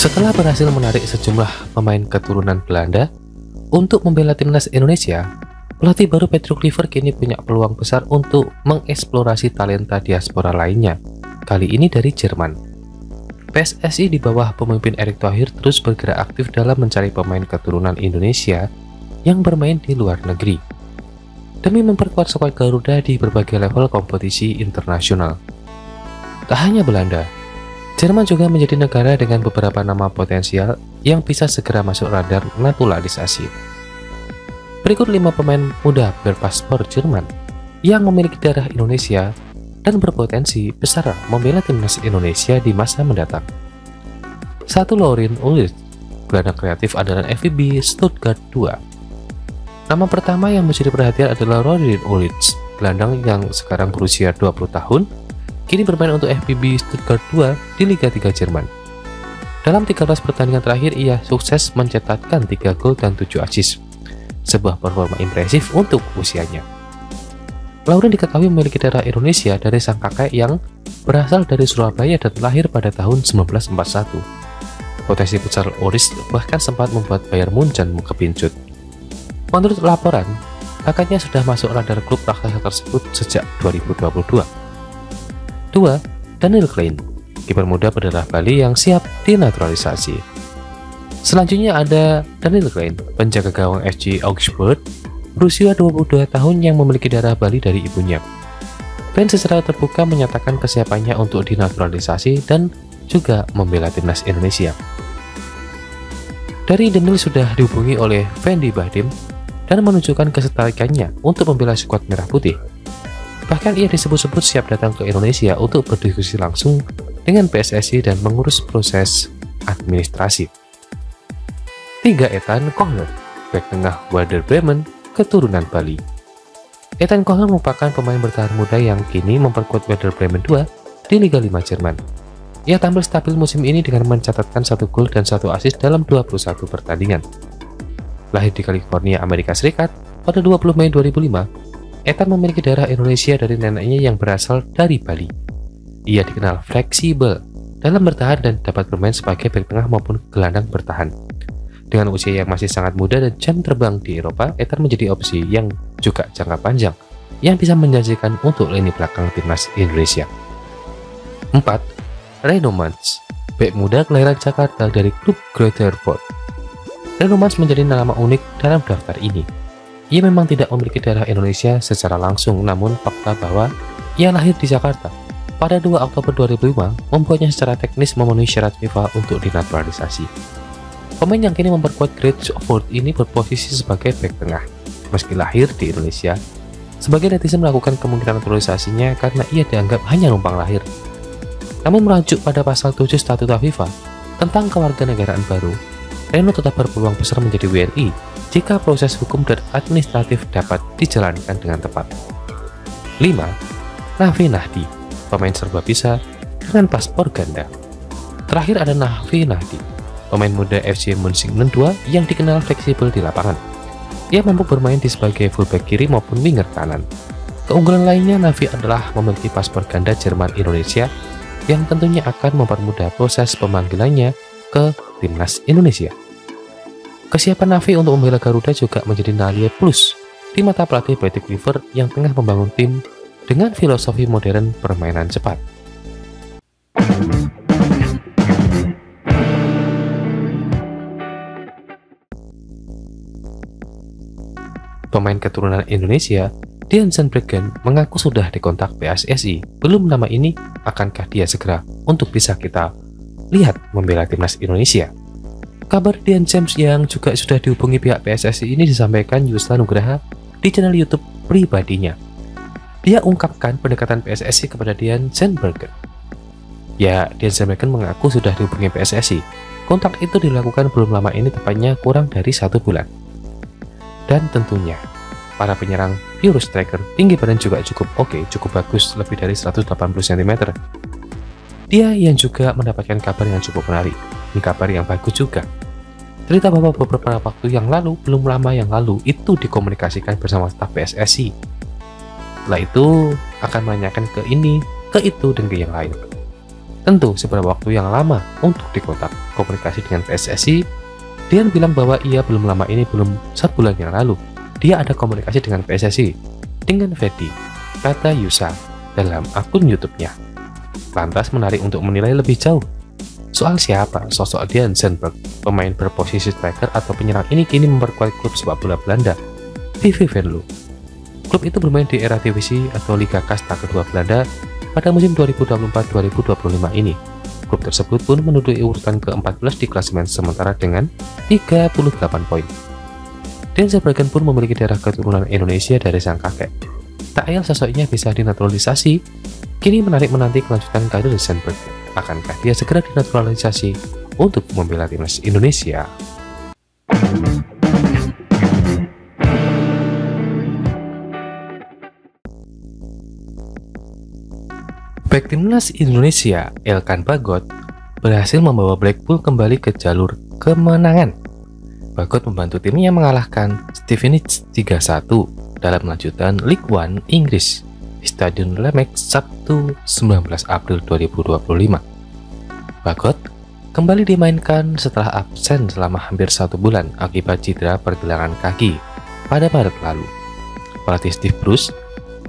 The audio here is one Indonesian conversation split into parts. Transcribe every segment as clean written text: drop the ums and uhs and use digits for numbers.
Setelah berhasil menarik sejumlah pemain keturunan Belanda untuk membela timnas Indonesia, pelatih baru Patrick Kluivert kini punya peluang besar untuk mengeksplorasi talenta diaspora lainnya, kali ini dari Jerman. PSSI di bawah pemimpin Erick Thohir terus bergerak aktif dalam mencari pemain keturunan Indonesia yang bermain di luar negeri, demi memperkuat skuad Garuda di berbagai level kompetisi internasional. Tak hanya Belanda, Jerman juga menjadi negara dengan beberapa nama potensial yang bisa segera masuk radar naturalisasi. Berikut 5 pemain muda berpaspor Jerman yang memiliki darah Indonesia dan berpotensi besar membela timnas Indonesia di masa mendatang. 1. Laurin Ulrich, gelandang kreatif andalan FVB Stuttgart 2. Nama pertama yang menjadi perhatian adalah Laurin Ulrich, gelandang yang sekarang berusia 20 tahun, kini bermain untuk FVB Stuttgart 2 di Liga 3 Jerman. Dalam 13 pertandingan terakhir, ia sukses mencetakkan 3 gol dan 7 assist, sebuah performa impresif untuk usianya. Laurin diketahui memiliki darah Indonesia dari sang kakek yang berasal dari Surabaya dan lahir pada tahun 1941. Potensi besar Ulrich bahkan sempat membuat Bayern Munchen kepincut. Menurut laporan, kakaknya sudah masuk radar klub raksasa tersebut sejak 2022. 2. Daniel Klein, kiper muda berdarah Bali yang siap dinaturalisasi. Selanjutnya ada Daniel Klein, penjaga gawang FC Augsburg, berusia 22 tahun yang memiliki darah Bali dari ibunya. Klein secara terbuka menyatakan kesiapannya untuk dinaturalisasi dan juga membela timnas Indonesia. Dari Daniel sudah dihubungi oleh Fendi Bahdim dan menunjukkan ketertarikannya untuk membela skuad merah putih. Bahkan ia disebut-sebut siap datang ke Indonesia untuk berdiskusi langsung dengan PSSI dan mengurus proses administrasi. 3. Ethan Kohler, bek tengah Werder Bremen, keturunan Bali. Ethan Kohler merupakan pemain bertahan muda yang kini memperkuat Werder Bremen 2 di Liga 5 Jerman. Ia tampil stabil musim ini dengan mencatatkan 1 gol dan 1 assist dalam 21 pertandingan. Lahir di California, Amerika Serikat pada 20 Mei 2005, Ethan memiliki darah Indonesia dari neneknya yang berasal dari Bali. Ia dikenal fleksibel dalam bertahan dan dapat bermain sebagai bek tengah maupun gelandang bertahan. Dengan usia yang masih sangat muda dan jam terbang di Eropa, Ethan menjadi opsi yang juga jangka panjang yang bisa menjanjikan untuk lini belakang timnas Indonesia. 4. Reino Mans, bek muda kelahiran Jakarta dari klub Greuther Fort. Reino Mans menjadi nama unik dalam daftar ini. Ia memang tidak memiliki darah Indonesia secara langsung, namun fakta bahwa ia lahir di Jakarta pada 2 Oktober 2005 membuatnya secara teknis memenuhi syarat FIFA untuk dinaturalisasi. Pemain yang kini memperkuat Greuther Fort ini berposisi sebagai bek tengah. Meski lahir di Indonesia, sebagai netizen melakukan kemungkinan naturalisasinya karena ia dianggap hanya numpang lahir. Namun merujuk pada pasal 7 Statuta FIFA tentang kewarganegaraan baru, Reino tetap berpeluang besar menjadi WNI jika proses hukum dan administratif dapat dijalankan dengan tepat. 5. Nafi Nahdi, pemain serba bisa dengan paspor ganda. Terakhir ada Nafi Nahdi, pemain muda FC Mönchengladbach 2 yang dikenal fleksibel di lapangan. Ia mampu bermain di sebagai fullback kiri maupun winger kanan. Keunggulan lainnya, Nafi adalah memiliki paspor ganda Jerman-Indonesia yang tentunya akan mempermudah proses pemanggilannya ke timnas Indonesia. Kesiapan Nafi untuk membela Garuda juga menjadi nilai plus di mata pelatih Patrick Kluivert yang tengah membangun tim dengan filosofi modern permainan cepat. Pemain keturunan Indonesia, Dean Zandbergen, mengaku sudah dikontak PSSI. Belum nama ini, akankah dia segera untuk bisa kita lihat membela timnas Indonesia? Kabar Dean James yang juga sudah dihubungi pihak PSSI ini disampaikan Yusla Nugraha di channel YouTube pribadinya. Dia ungkapkan pendekatan PSSI kepada Dean Zandbergen. Ya, Dean Zandbergen mengaku sudah dihubungi PSSI. Kontak itu dilakukan belum lama ini, tepatnya kurang dari 1 bulan. Dan tentunya, para penyerang Euro Striker tinggi badan juga cukup bagus, lebih dari 180 cm. Dia yang juga mendapatkan kabar yang cukup menarik. Ini kabar yang bagus juga. Cerita bahwa beberapa waktu yang lalu, belum lama yang lalu, itu dikomunikasikan bersama staf PSSI. Setelah itu akan menanyakan ke ini, ke itu, dan ke yang lain. Tentu seberapa waktu yang lama untuk dikontak komunikasi dengan PSSI. Dian bilang bahwa ia belum lama ini, belum 1 bulan yang lalu, dia ada komunikasi dengan PSSI, dengan Fedi, kata Yusa dalam akun YouTube-nya. Lantas menarik untuk menilai lebih jauh soal siapa sosok Dean Zandberg, pemain berposisi striker atau penyerang ini kini memperkuat klub sepak bola Belanda, VV Venlo. Klub itu bermain di era divisi atau Liga Kasta kedua Belanda pada musim 2024-2025 ini. Klub tersebut pun menduduki urutan ke-14 di klasemen sementara dengan 38 poin. Dean Zandbergen pun memiliki darah keturunan Indonesia dari sang kakek. Tak ayal sosoknya bisa dinaturalisasi, kini menarik menanti kelanjutan karir Zandberg. Akankah dia segera dinaturalisasi untuk membela timnas Indonesia? Bek timnas Indonesia, Elkan Bagot, berhasil membawa Blackpool kembali ke jalur kemenangan. Bagot membantu timnya mengalahkan Stevenage 3-1 dalam lanjutan League One Inggris di Stadion Lemek Sabtu 19 April 2025. Bagot kembali dimainkan setelah absen selama hampir 1 bulan akibat cedera pergelangan kaki pada Maret lalu. Pelatih Steve Bruce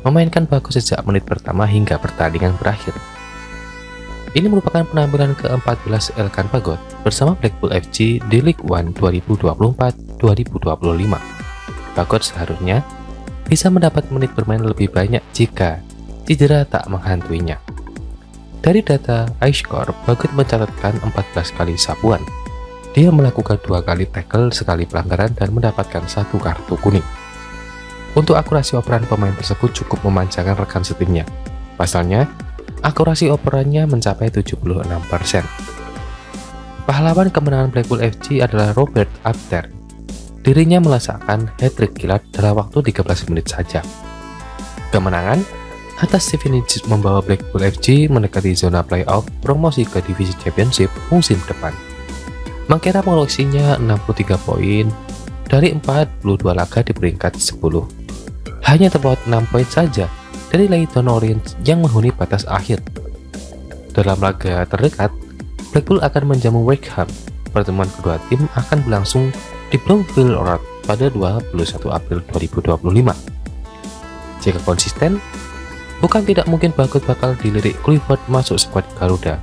memainkan Bagot sejak menit pertama hingga pertandingan berakhir. Ini merupakan penampilan ke-14 Elkan Bagot bersama Blackpool FC di League One 2024-2025. Bagot seharusnya bisa mendapat menit bermain lebih banyak jika cedera tak menghantuinya. Dari data iScore, Bagot mencatatkan 14 kali sapuan. Dia melakukan 2 kali tackle, sekali pelanggaran, dan mendapatkan 1 kartu kuning. Untuk akurasi operan pemain tersebut cukup memanjakan rekan setimnya. Pasalnya, akurasi operannya mencapai 76%. Pahlawan kemenangan Blackpool FC adalah Robert Abder. Dirinya melesakkan hat-trick kilat dalam waktu 13 menit saja. Kemenangan atas Stevenage membawa Blackpool FC mendekati zona playoff promosi ke divisi Championship musim depan. Mengira mengoleksinya 63 poin dari 42 laga di peringkat 10. Hanya terpaut 6 poin saja dari Leyton Orient yang menghuni batas akhir. Dalam laga terdekat, Blackpool akan menjamu Wickham. Pertemuan kedua tim akan berlangsung di Bloomfield Road pada 21 April 2025. Jika konsisten, bukan tidak mungkin Bagot bakal dilirik Clifford masuk skuad Garuda.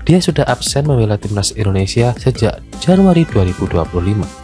Dia sudah absen membela timnas Indonesia sejak Januari 2025.